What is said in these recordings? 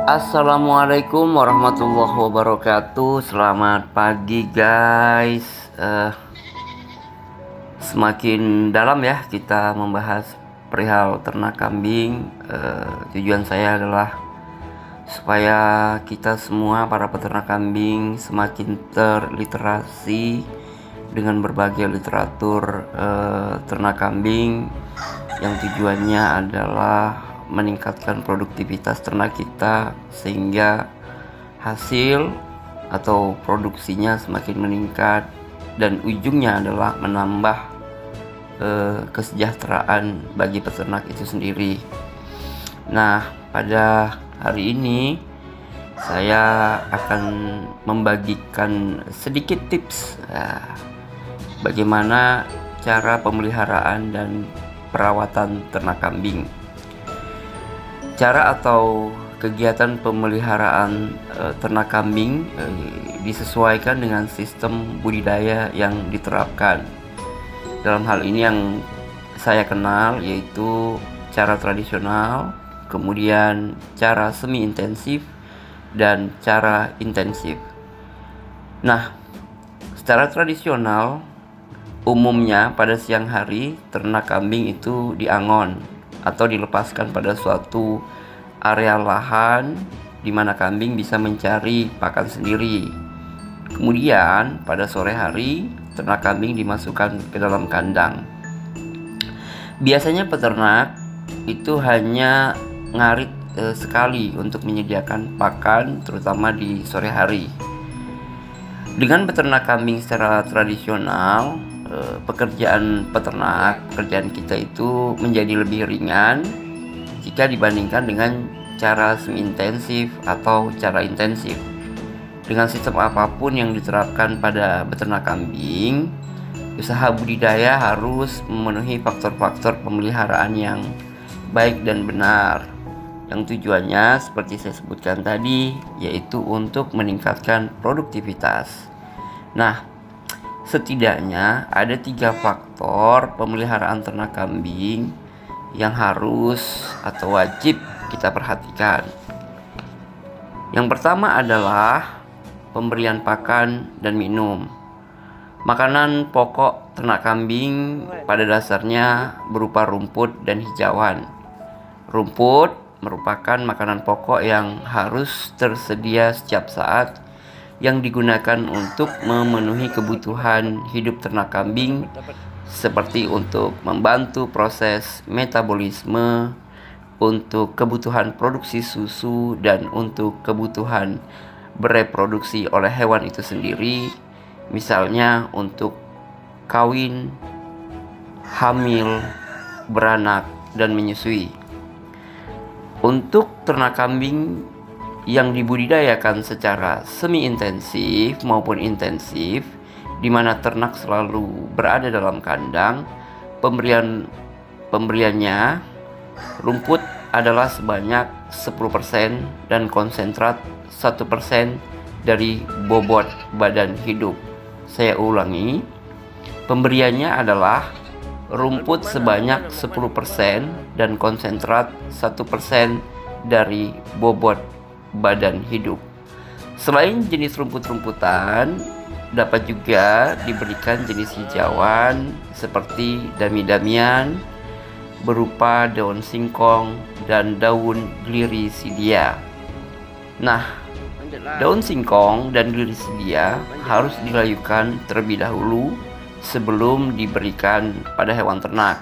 Assalamualaikum warahmatullahi wabarakatuh. Selamat pagi guys. Semakin dalam ya kita membahas perihal ternak kambing. Tujuan saya adalah supaya kita semua para peternak kambing semakin terliterasi dengan berbagai literatur ternak kambing yang tujuannya adalah meningkatkan produktivitas ternak kita sehingga hasil atau produksinya semakin meningkat dan ujungnya adalah menambah kesejahteraan bagi peternak itu sendiri. Nah, pada hari ini saya akan membagikan sedikit tips bagaimana cara pemeliharaan dan perawatan ternak kambing. Cara atau kegiatan pemeliharaan ternak kambing disesuaikan dengan sistem budidaya yang diterapkan. Dalam hal ini yang saya kenal yaitu cara tradisional, kemudian cara semi intensif, dan cara intensif. Nah, secara tradisional umumnya pada siang hari ternak kambing itu diangon atau dilepaskan pada suatu area lahan di mana kambing bisa mencari pakan sendiri. Kemudian pada sore hari ternak kambing dimasukkan ke dalam kandang. Biasanya peternak itu hanya ngarit sekali untuk menyediakan pakan, terutama di sore hari. Dengan peternak kambing secara tradisional, pekerjaan kita itu menjadi lebih ringan jika dibandingkan dengan cara semi intensif atau cara intensif. Dengan sistem apapun yang diterapkan pada beternak kambing, usaha budidaya harus memenuhi faktor-faktor pemeliharaan yang baik dan benar, yang tujuannya seperti saya sebutkan tadi, yaitu untuk meningkatkan produktivitas. Nah, setidaknya ada 3 faktor pemeliharaan ternak kambing yang harus atau wajib kita perhatikan. Yang pertama adalah pemberian pakan dan minum. Makanan pokok ternak kambing pada dasarnya berupa rumput dan hijauan. Rumput merupakan makanan pokok yang harus tersedia setiap saat, yang digunakan untuk memenuhi kebutuhan hidup ternak kambing seperti untuk membantu proses metabolisme, untuk kebutuhan produksi susu, dan untuk kebutuhan bereproduksi oleh hewan itu sendiri, misalnya untuk kawin, hamil, beranak, dan menyusui. Untuk ternak kambing yang dibudidayakan secara semi intensif maupun intensif, di mana ternak selalu berada dalam kandang, pemberiannya rumput adalah sebanyak 10% dan konsentrat 1% dari bobot badan hidup. Saya ulangi, pemberiannya adalah rumput sebanyak 10% dan konsentrat 1% dari bobot badan hidup. Selain jenis rumput-rumputan, dapat juga diberikan jenis hijauan seperti dami-damian berupa daun singkong dan daun glirisidia. Nah, daun singkong dan glirisidia harus dilayukan terlebih dahulu sebelum diberikan pada hewan ternak.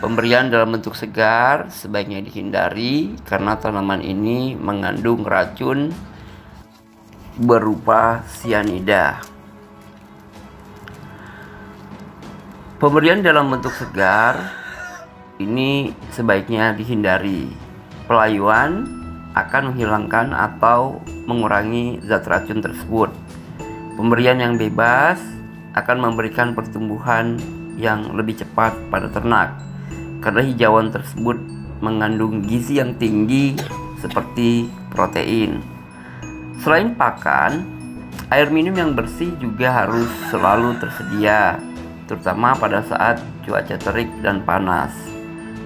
Pemberian dalam bentuk segar sebaiknya dihindari karena tanaman ini mengandung racun berupa sianida. Pemberian dalam bentuk segar ini sebaiknya dihindari. Pelayuan akan menghilangkan atau mengurangi zat racun tersebut. Pemberian yang bebas akan memberikan pertumbuhan yang lebih cepat pada ternak, karena hijauan tersebut mengandung gizi yang tinggi seperti protein. Selain pakan, air minum yang bersih juga harus selalu tersedia, terutama pada saat cuaca terik dan panas.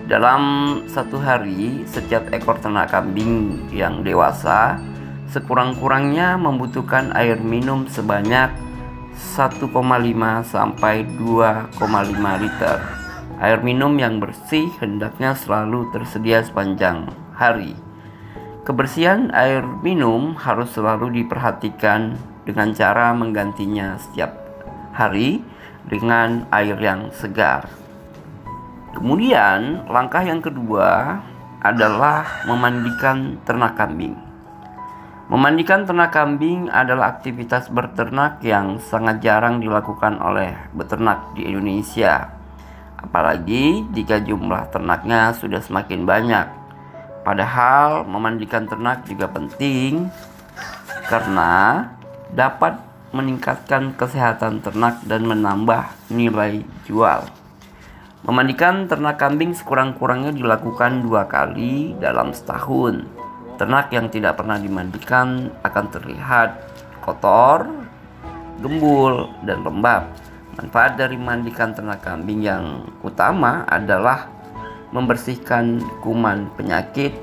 Dalam satu hari, setiap ekor ternak kambing yang dewasa sekurang-kurangnya membutuhkan air minum sebanyak 1,5 sampai 2,5 liter. Air minum yang bersih hendaknya selalu tersedia sepanjang hari. Kebersihan air minum harus selalu diperhatikan dengan cara menggantinya setiap hari dengan air yang segar. Kemudian langkah yang kedua adalah memandikan ternak kambing. Memandikan ternak kambing adalah aktivitas berternak yang sangat jarang dilakukan oleh beternak di Indonesia. Apalagi jika jumlah ternaknya sudah semakin banyak. Padahal memandikan ternak juga penting karena dapat meningkatkan kesehatan ternak dan menambah nilai jual. Memandikan ternak kambing sekurang-kurangnya dilakukan 2 kali dalam setahun. Ternak yang tidak pernah dimandikan akan terlihat kotor, gembul, dan lembab. Manfaat dari memandikan ternak kambing yang utama adalah membersihkan kuman penyakit,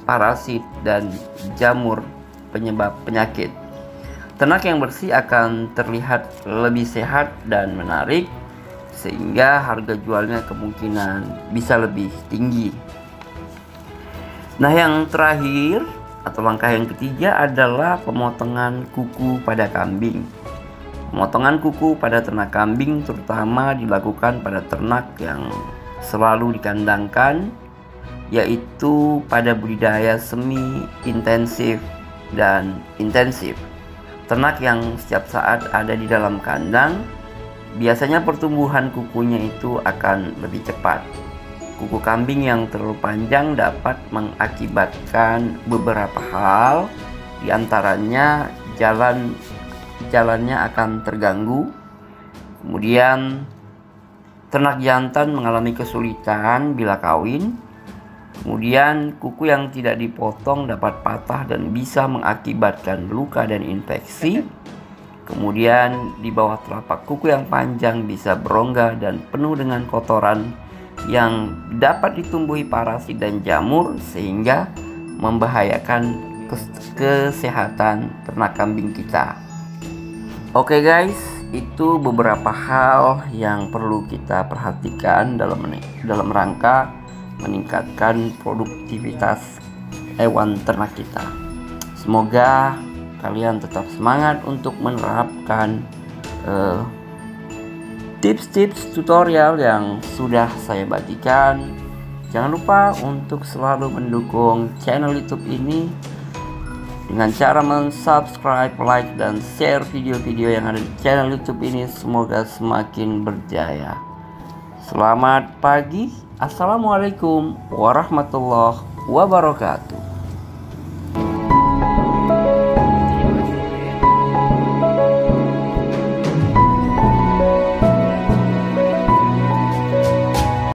parasit, dan jamur penyebab penyakit. Ternak yang bersih akan terlihat lebih sehat dan menarik, sehingga harga jualnya kemungkinan bisa lebih tinggi. Nah, yang terakhir atau langkah yang ketiga adalah pemotongan kuku pada kambing. Pemotongan kuku pada ternak kambing terutama dilakukan pada ternak yang selalu dikandangkan, yaitu pada budidaya semi intensif dan intensif. Ternak yang setiap saat ada di dalam kandang, biasanya pertumbuhan kukunya itu akan lebih cepat. Kuku kambing yang terlalu panjang dapat mengakibatkan beberapa hal, diantaranya jalannya akan terganggu. Kemudian ternak jantan mengalami kesulitan bila kawin. Kemudian kuku yang tidak dipotong dapat patah dan bisa mengakibatkan luka dan infeksi. Kemudian di bawah telapak kuku yang panjang bisa berongga dan penuh dengan kotoran yang dapat ditumbuhi parasit dan jamur sehingga membahayakan kesehatan ternak kambing kita. Oke guys, itu beberapa hal yang perlu kita perhatikan dalam rangka meningkatkan produktivitas hewan ternak kita. Semoga kalian tetap semangat untuk menerapkan tips-tips tutorial yang sudah saya bagikan. Jangan lupa untuk selalu mendukung channel YouTube ini dengan cara subscribe, like, dan share video-video yang ada di channel YouTube ini. Semoga semakin berjaya. Selamat pagi. Assalamualaikum warahmatullahi wabarakatuh.